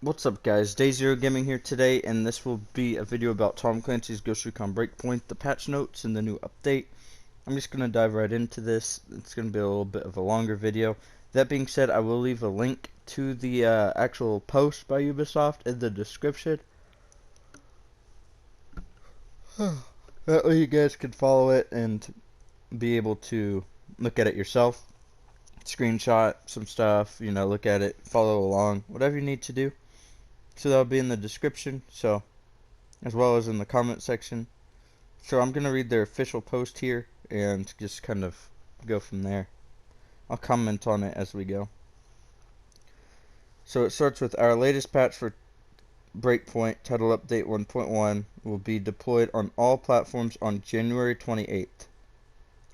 What's up guys, Day Zero Gaming here today, and this will be a video about Tom Clancy's Ghost Recon Breakpoint, the patch notes, and the new update. I'm just going to dive right into this. It's going to be a little bit of a longer video. That being said, I will leave a link to the actual post by Ubisoft in the description. That way you guys can follow it and be able to look at it yourself. Screenshot some stuff, look at it, follow along, whatever you need to do. So that'll be in the description, as well as in the comment section. So I'm going to read their official post here and just kind of go from there. I'll comment on it as we go. So it starts with our latest patch for Breakpoint, title update 1.1, will be deployed on all platforms on January 28th.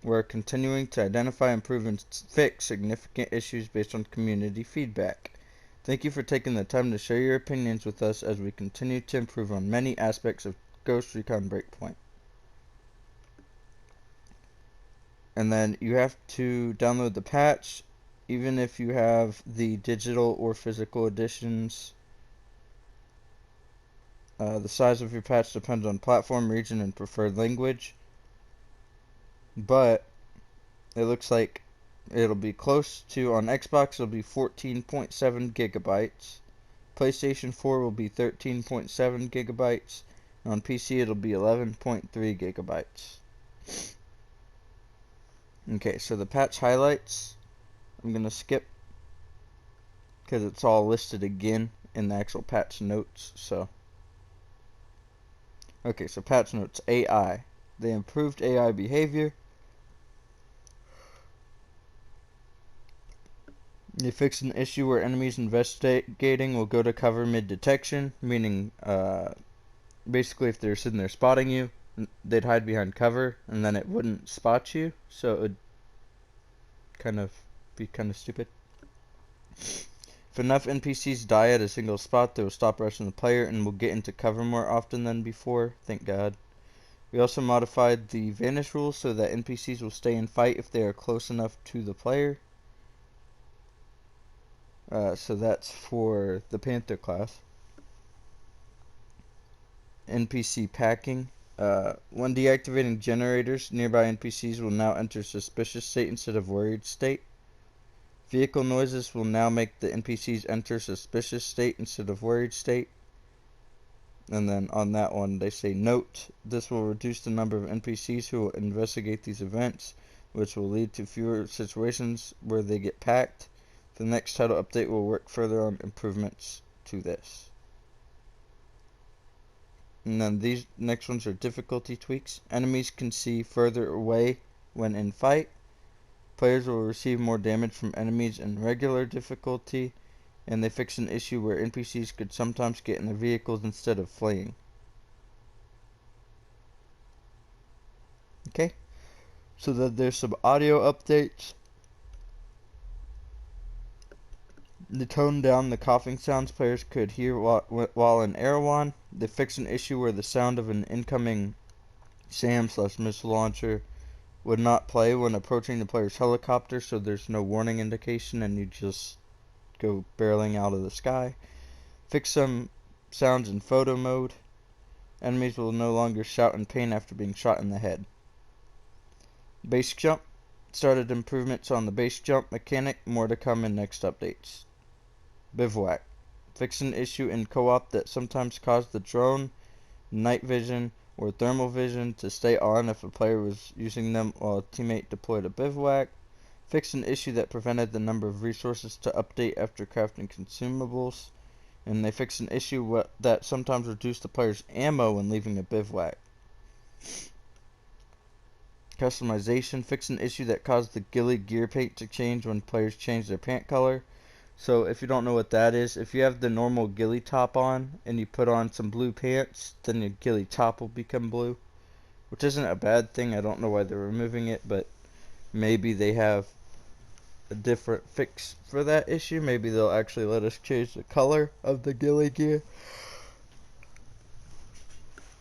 We're continuing to identify, improve, and fix significant issues based on community feedback. Thank you for taking the time to share your opinions with us as we continue to improve on many aspects of Ghost Recon Breakpoint. And then you have to download the patch, even if you have the digital or physical editions. The size of your patch depends on platform, region, and preferred language. But it looks like it'll be close to, on Xbox it'll be 14.7 gigabytes. PlayStation 4 will be 13.7 gigabytes. And on PC it'll be 11.3 gigabytes. Okay, so the patch highlights, I'm going to skip because it's all listed again in the actual patch notes. Okay, so patch notes, AI. They improved AI behavior. They fixed an issue where enemies investigating will go to cover mid-detection, meaning basically if they're sitting there spotting you, they'd hide behind cover, and then it wouldn't spot you, so it would be kind of stupid. If enough NPCs die at a single spot, they will stop rushing the player and will get into cover more often than before, thank God. We also modified the vanish rules so that NPCs will stay and fight if they are close enough to the player. So that's for the Panther class. NPC packing. When deactivating generators, nearby NPCs will now enter suspicious state instead of worried state. Vehicle noises will now make the NPCs enter suspicious state instead of worried state. And then on that one they say, note, this will reduce the number of NPCs who will investigate these events, which will lead to fewer situations where they get packed. The next title update will work further on improvements to this. And then these next ones are difficulty tweaks. Enemies can see further away when in fight. Players will receive more damage from enemies in regular difficulty. And they fix an issue where NPCs could sometimes get in their vehicles instead of fleeing. Okay, so then there's some audio updates. They toned down the coughing sounds players could hear while in Erewhon. They fixed an issue where the sound of an incoming SAM/missile launcher would not play when approaching the player's helicopter, so there's no warning indication and you just go barreling out of the sky. Fix some sounds in photo mode. Enemies will no longer shout in pain after being shot in the head. Base jump. Started improvements on the base jump mechanic, more to come in next updates. Bivouac. Fix an issue in co-op that sometimes caused the drone, night vision, or thermal vision to stay on if a player was using them while a teammate deployed a bivouac. Fix an issue that prevented the number of resources to update after crafting consumables. And they fixed an issue that sometimes reduced the player's ammo when leaving a bivouac. Customization. Fix an issue that caused the ghillie gear paint to change when players change their pant color. So if you don't know what that is, if you have the normal ghillie top on and you put on some blue pants, then your ghillie top will become blue, which isn't a bad thing. I don't know why they're removing it, but maybe they have a different fix for that issue. Maybe they'll actually let us change the color of the ghillie gear.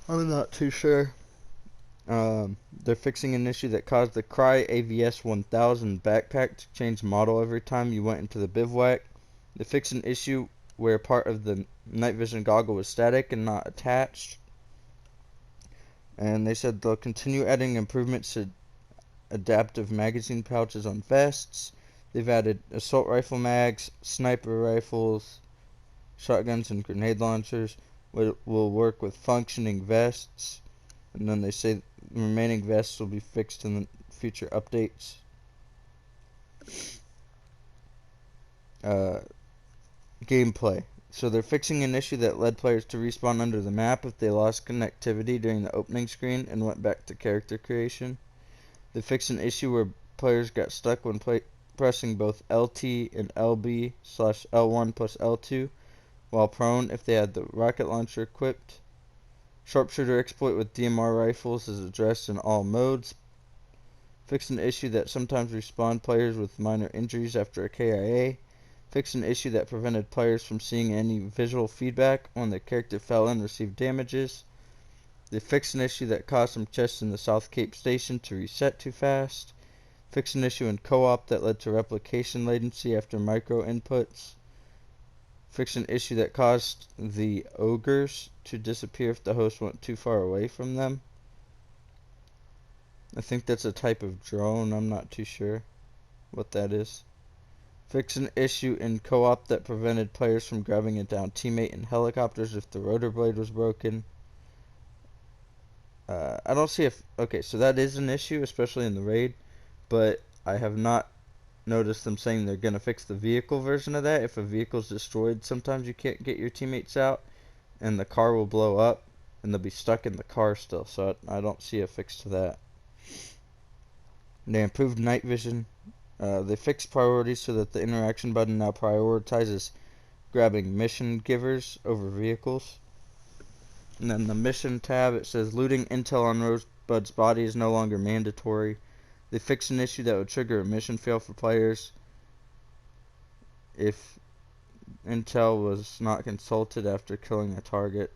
I'm not too sure. They're fixing an issue that caused the Cry AVS 1000 backpack to change model every time you went into the bivouac. They fixed an issue where part of the night vision goggle was static and not attached. And they said they'll continue adding improvements to adaptive magazine pouches on vests. They've added assault rifle mags, sniper rifles, shotguns, and grenade launchers will work with functioning vests. And then they say the remaining vests will be fixed in the future updates. Gameplay. So they're fixing an issue that led players to respawn under the map if they lost connectivity during the opening screen and went back to character creation. They fixed an issue where players got stuck when pressing both LT and LB/L1 plus L2 while prone if they had the rocket launcher equipped. Sharpshooter exploit with DMR rifles is addressed in all modes. Fixed an issue that sometimes respawned players with minor injuries after a KIA. Fixed an issue that prevented players from seeing any visual feedback when the character fell and received damages. They fixed an issue that caused some chests in the South Cape station to reset too fast. Fixed an issue in co-op that led to replication latency after micro inputs. Fixed an issue that caused the ogres to disappear if the host went too far away from them. I think that's a type of drone, I'm not too sure what that is. Fix an issue in co-op that prevented players from grabbing a downed teammate in helicopters if the rotor blade was broken. I don't see if... Okay, so that is an issue, especially in the raid, but I have not noticed them saying they're going to fix the vehicle version of that. If a vehicle's destroyed, sometimes you can't get your teammates out, and the car will blow up, and they'll be stuck in the car still, so I don't see a fix to that. They improved night vision. They fixed priorities so that the interaction button now prioritizes grabbing mission givers over vehicles. And then the mission tab, it says looting intel on Rosebud's body is no longer mandatory. They fixed an issue that would trigger a mission fail for players if intel was not consulted after killing a target.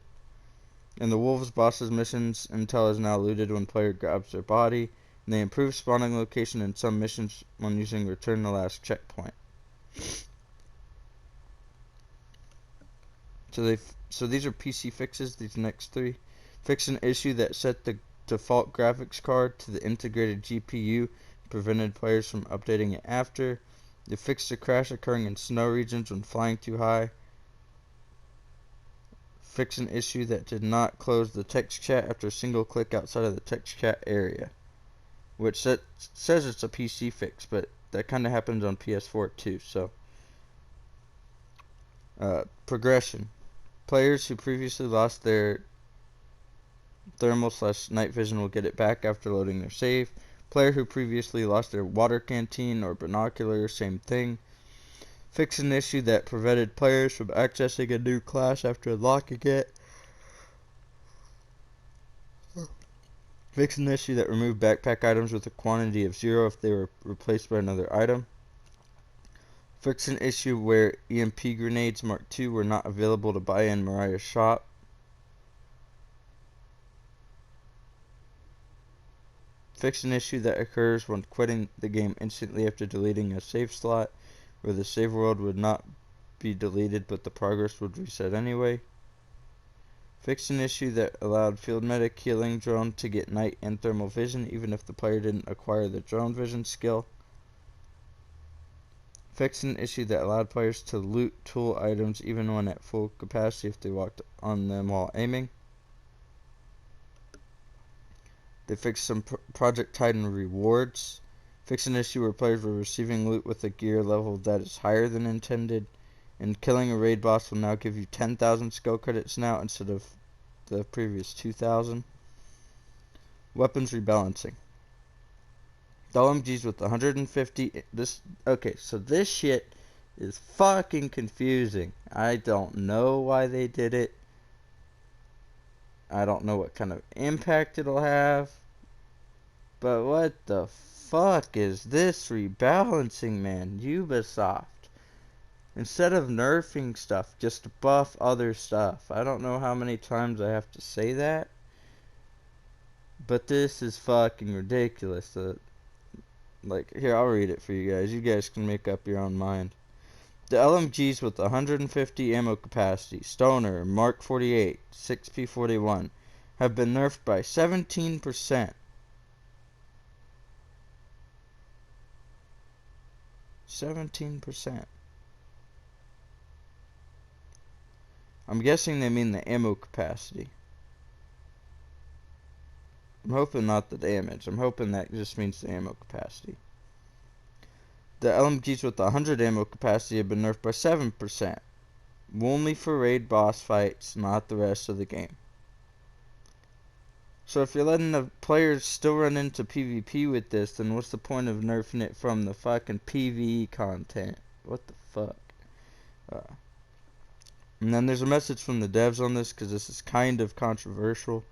In the Wolves bosses missions, intel is now looted when player grabs their body. And they improve spawning location in some missions when using return to last checkpoint. So these are PC fixes, these next three. Fix an issue that set the default graphics card to the integrated GPU and prevented players from updating it after. They fixed a crash occurring in snow regions when flying too high. Fix an issue that did not close the text chat after a single click outside of the text chat area. Which says it's a PC fix, but that kind of happens on PS4 too, so. Progression. Players who previously lost their thermal/night vision will get it back after loading their save. Player who previously lost their water canteen or binocular, same thing. Fix an issue that prevented players from accessing a new class after unlocking it. Fix an issue that removed backpack items with a quantity of 0 if they were replaced by another item. Fix an issue where EMP grenades Mark II were not available to buy in Mariah's shop. Fix an issue that occurs when quitting the game instantly after deleting a save slot, where the save world would not be deleted but the progress would reset anyway. Fix an issue that allowed field medic healing drone to get night and thermal vision even if the player didn't acquire the drone vision skill. Fix an issue that allowed players to loot tool items even when at full capacity if they walked on them while aiming. They fixed some Project Titan rewards. Fix an issue where players were receiving loot with a gear level that is higher than intended. And killing a raid boss will now give you 10,000 skill credits now instead of the previous 2,000. Weapons rebalancing. The LMGs with 150. Okay, so this shit is fucking confusing. I don't know why they did it. I don't know what kind of impact it'll have. But what the fuck is this rebalancing, man? Ubisoft. Instead of nerfing stuff, just buff other stuff. I don't know how many times I have to say that. But this is fucking ridiculous. Like, here, I'll read it for you guys. You guys can make up your own mind. The LMGs with 150 ammo capacity, Stoner, Mark 48, 6P41, have been nerfed by 17%. 17%. I'm guessing they mean the ammo capacity. I'm hoping not the damage. I'm hoping that just means the ammo capacity. The LMGs with 100 ammo capacity have been nerfed by 7%. Only for raid boss fights, not the rest of the game. So if you're letting the players still run into PvP with this, then what's the point of nerfing it from the fucking PvE content? What the fuck? And then there's a message from the devs on this, because this is kind of controversial.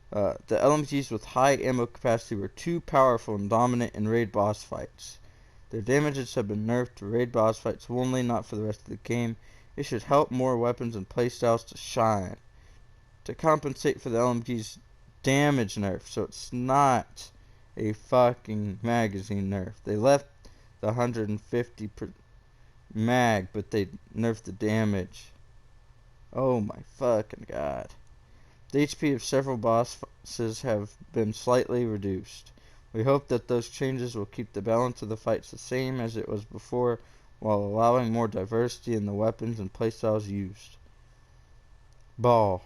The LMGs with high ammo capacity were too powerful and dominant in raid boss fights. Their damages have been nerfed to raid boss fights only, not for the rest of the game. It should help more weapons and playstyles to shine. To compensate for the LMG's damage nerf, so it's not a fucking magazine nerf. They left the 150 per mag, but they nerfed the damage. Oh my fucking god. The HP of several bosses have been slightly reduced. We hope that those changes will keep the balance of the fights the same as it was before, while allowing more diversity in the weapons and playstyles used. Ball.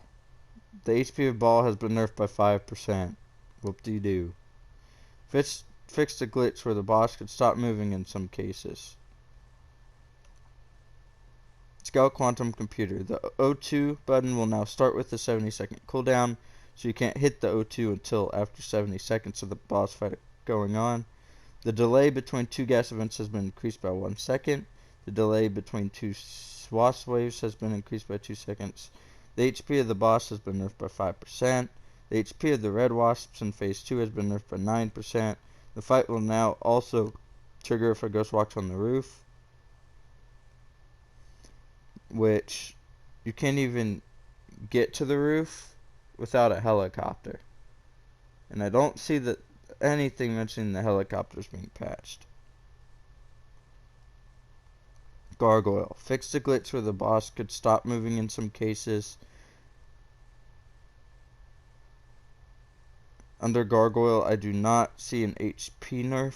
The HP of Ball has been nerfed by 5%. Whoop-de-doo. Fixed a glitch where the boss could stop moving in some cases. Scale Quantum Computer. The O2 button will now start with a 70-second cooldown, so you can't hit the O2 until after 70 seconds of the boss fight going on. The delay between two gas events has been increased by 1 second. The delay between two SWAS waves has been increased by 2 seconds. The HP of the boss has been nerfed by 5%. The HP of the red wasps in phase 2 has been nerfed by 9%. The fight will now also trigger if a ghost walks on the roof, which you can't even get to the roof without a helicopter. And I don't see that anything mentioning the helicopters being patched. Gargoyle. Fixed a glitch where the boss could stop moving in some cases. Under Gargoyle, I do not see an HP nerf,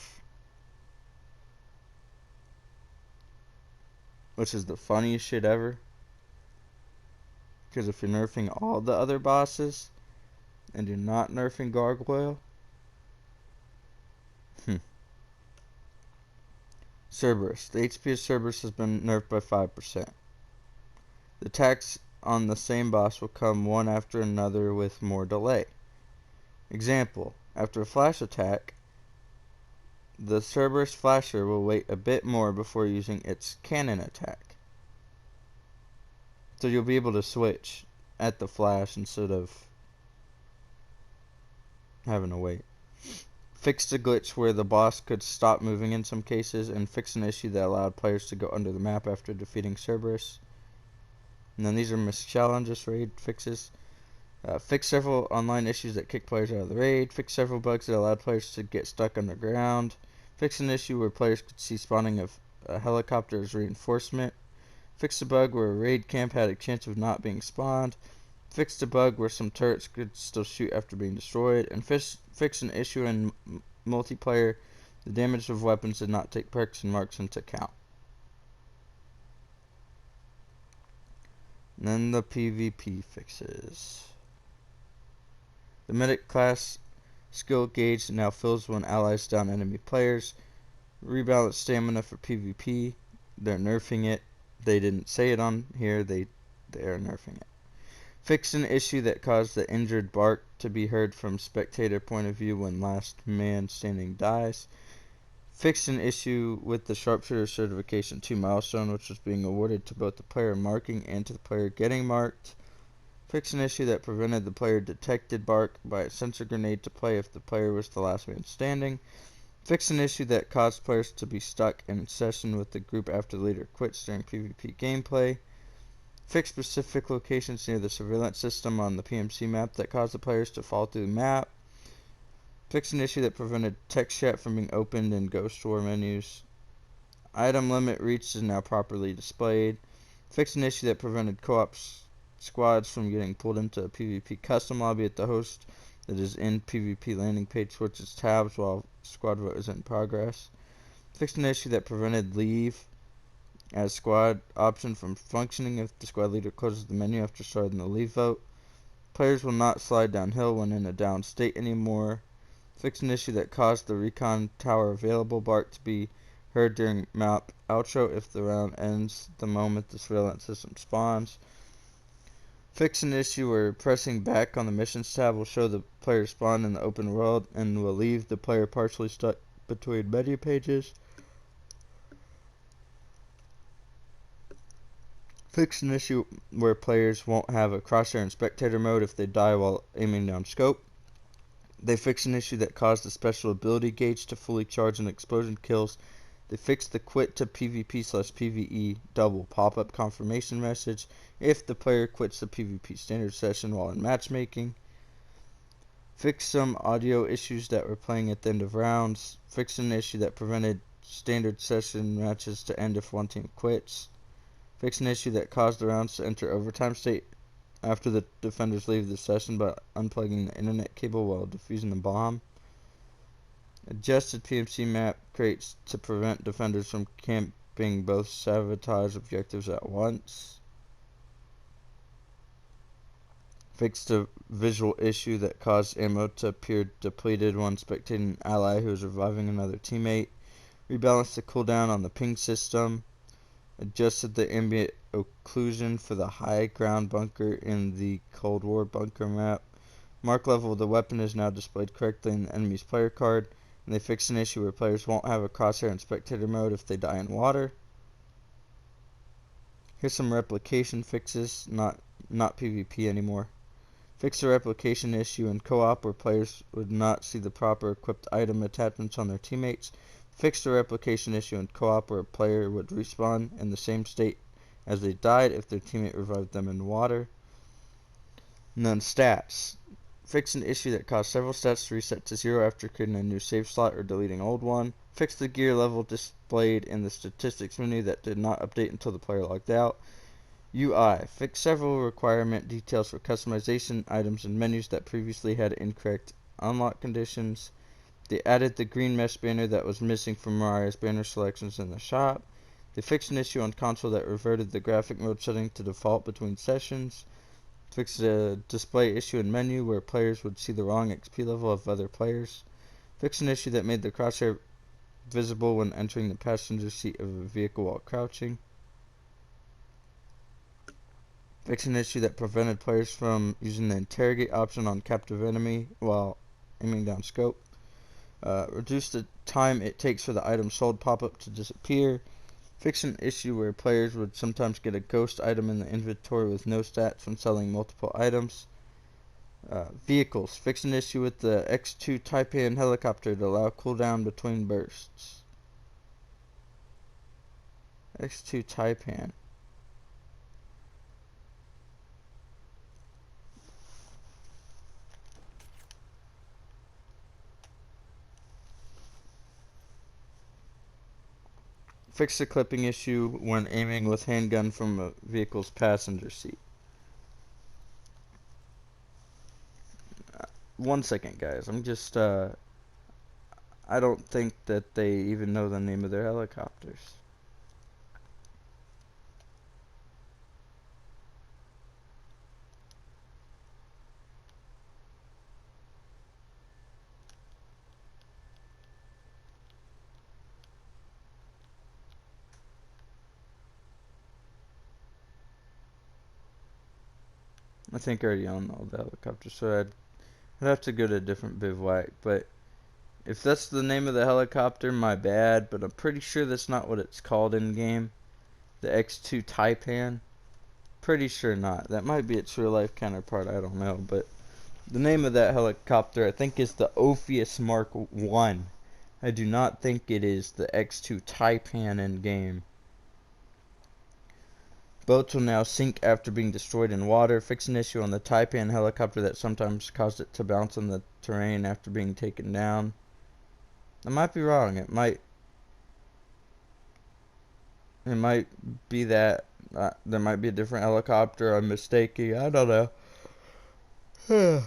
which is the funniest shit ever. Because if you're nerfing all the other bosses and you're not nerfing Gargoyle, Cerberus. The HP of Cerberus has been nerfed by 5%. The attacks on the same boss will come one after another with more delay. Example, after a flash attack, the Cerberus Flasher will wait a bit more before using its cannon attack. So you'll be able to switch at the flash instead of having to wait. Fixed a glitch where the boss could stop moving in some cases, and fixed an issue that allowed players to go under the map after defeating Cerberus. And then these are missed challenges, raid fixes. Fix several online issues that kick players out of the raid. Fix several bugs that allowed players to get stuck underground. Fix an issue where players could see spawning of a helicopter as reinforcement. Fix a bug where a raid camp had a chance of not being spawned. Fixed a bug where some turrets could still shoot after being destroyed. And fix an issue in multiplayer. The damage of weapons did not take perks and marks into account. And then the PvP fixes. The medic class skill gauge now fills when allies down enemy players. Rebalance stamina for PvP. They're nerfing it. They didn't say it on here. They are nerfing it. Fix an issue that caused the injured bark to be heard from spectator point of view when last man standing dies. Fixed an issue with the Sharpshooter Certification 2 milestone, which was being awarded to both the player marking and to the player getting marked. Fix an issue that prevented the player detected bark by a sensor grenade to play if the player was the last man standing. Fix an issue that caused players to be stuck in session with the group after the leader quits during PvP gameplay. Fix specific locations near the surveillance system on the PMC map that caused the players to fall through the map. Fix an issue that prevented text chat from being opened in Ghost War menus. Item limit reached is now properly displayed. Fixed an issue that prevented co-op squads from getting pulled into a PvP custom lobby at the host that is in PvP landing page switches tabs while squad vote is in progress. Fixed an issue that prevented leave as squad option from functioning if the squad leader closes the menu after starting the leave vote. Players will not slide downhill when in a down state anymore. Fixed an issue that caused the recon tower available bark to be heard during map outro if the round ends the moment the surveillance system spawns. Fix an issue where pressing back on the missions tab will show the player spawn in the open world and will leave the player partially stuck between menu pages. Fix an issue where players won't have a crosshair in spectator mode if they die while aiming down scope. They fixed an issue that caused the special ability gauge to fully charge in explosion kills. They fixed the quit to PvP/PvE double pop-up confirmation message if the player quits the PvP standard session while in matchmaking. Fixed some audio issues that were playing at the end of rounds. Fixed an issue that prevented standard session matches to end if one team quits. Fix an issue that caused the rounds to enter overtime state after the defenders leave the session by unplugging the internet cable while defusing the bomb. Adjusted PMC map crates to prevent defenders from camping both sabotage objectives at once. Fixed a visual issue that caused ammo to appear depleted when spectating an ally who is reviving another teammate. Rebalanced the cooldown on the ping system. Adjusted the ambient occlusion for the high ground bunker in the Cold War bunker map. Mark level of the weapon is now displayed correctly in the enemy's player card. And they fixed an issue where players won't have a crosshair in spectator mode if they die in water. Here's some replication fixes, not PvP anymore. Fix the replication issue in co-op where players would not see the proper equipped item attachments on their teammates. Fix the replication issue in co-op where a player would respawn in the same state as they died if their teammate revived them in water. And then stats. Fix an issue that caused several stats to reset to 0 after creating a new save slot or deleting old one. Fix the gear level displayed in the statistics menu that did not update until the player logged out. UI. Fix several requirement details for customization items and menus that previously had incorrect unlock conditions. They added the green mesh banner that was missing from Mariah's banner selections in the shop. They fixed an issue on console that reverted the graphic mode setting to default between sessions. Fixed a display issue in menu where players would see the wrong XP level of other players. Fixed an issue that made the crosshair visible when entering the passenger seat of a vehicle while crouching. Fixed an issue that prevented players from using the interrogate option on captive enemy while aiming down scope. Reduce the time it takes for the item sold pop-up to disappear. Fix an issue where players would sometimes get a ghost item in the inventory with no stats when selling multiple items. Vehicles. Fix an issue with the X2 Taipan helicopter to allow cooldown between bursts. X2 Taipan. Fix the clipping issue when aiming with handgun from a vehicle's passenger seat. 1 second, guys. I'm just, I don't think that they even know the name of their helicopters. I think I already own all the helicopters, so I'd have to go to a different bivouac, but if that's the name of the helicopter, my bad, but I'm pretty sure that's not what it's called in game. The X2 Taipan. Pretty sure not. That might be its real life counterpart, I don't know, but the name of that helicopter I think is the Ophius Mark 1. I do not think it is the X2 Taipan in game. Boats will now sink after being destroyed in water. Fix an issue on the Taipan helicopter that sometimes caused it to bounce on the terrain after being taken down. I might be wrong. It might It might be that there might be a different helicopter. I'm mistaking. I don't know.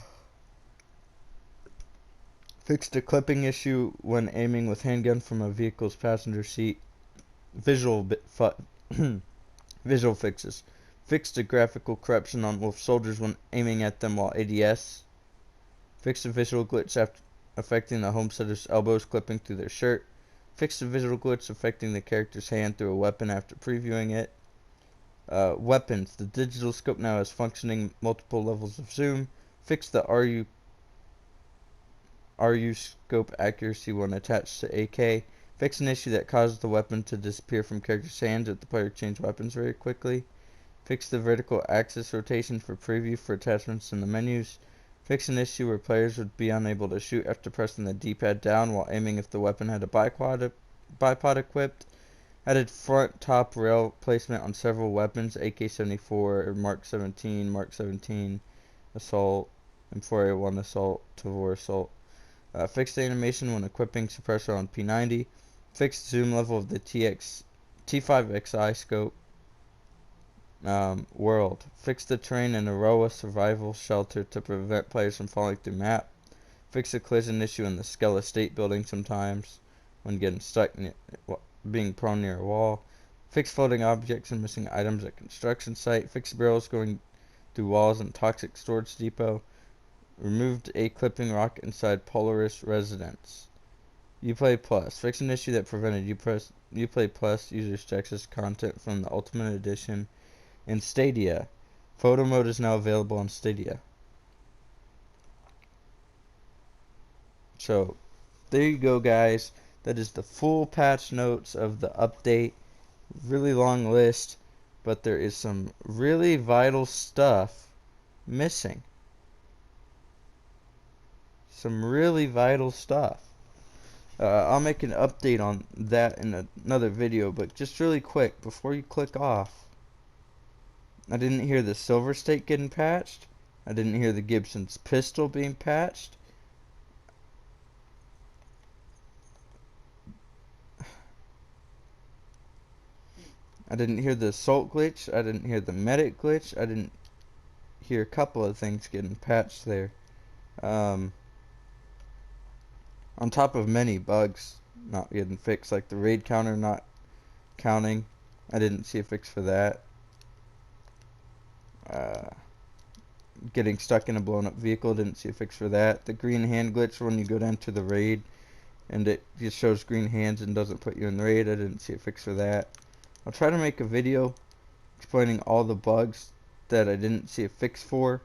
Fixed a clipping issue when aiming with handgun from a vehicle's passenger seat. Visual visual fixes. Fixed a graphical corruption on wolf soldiers when aiming at them while ADS. Fixed a visual glitch affecting the homesteader's elbows clipping through their shirt. Fixed a visual glitch affecting the character's hand through a weapon after previewing it. Weapons. The digital scope now has functioning multiple levels of zoom. Fixed the RU scope accuracy when attached to AK. Fixed an issue that caused the weapon to disappear from character's hands if the player changed weapons very quickly. Fixed the vertical axis rotation for preview for attachments in the menus. Fixed an issue where players would be unable to shoot after pressing the D-pad down while aiming if the weapon had a bipod equipped. Added front top rail placement on several weapons, AK-74, Mark 17 Assault, and 4A1 Assault, Tavor Assault. Fixed animation when equipping suppressor on P90. Fixed zoom level of the T5XI scope. World. Fixed the terrain in Aroa survival shelter to prevent players from falling through map. Fixed a collision issue in the Skella State building sometimes when getting stuck being prone near a wall. Fixed floating objects and missing items at construction site. Fixed barrels going through walls and toxic storage depot. Removed a clipping rock inside Polaris residence. Uplay Plus. Fixed an issue that prevented Uplay Plus users to access content from the Ultimate Edition. In Stadia. Photo mode is now available on Stadia. So, there you go, guys. That is the full patch notes of the update. Really long list, but there is some really vital stuff missing. Some really vital stuff. I'll make an update on that in another video, but just really quick, before you click off, I didn't hear the Silver State getting patched. I didn't hear the Gibson's pistol being patched. I didn't hear the assault glitch. I didn't hear the medic glitch. I didn't hear a couple of things getting patched there. On top of many bugs not getting fixed, like the raid counter not counting. I didn't see a fix for that. Getting stuck in a blown up vehicle, didn't see a fix for that. The green hand glitch when you go down to the raid and it just shows green hands and doesn't put you in the raid, I didn't see a fix for that. I'll try to make a video explaining all the bugs that I didn't see a fix for,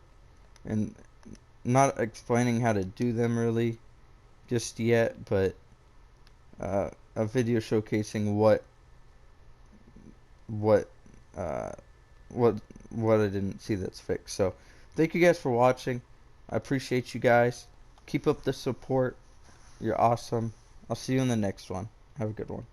and not explaining how to do them really just yet, but a video showcasing what I didn't see that's fixed. So thank you guys for watching. I appreciate you guys. Keep up the support. You're awesome. I'll see you in the next one. Have a good one.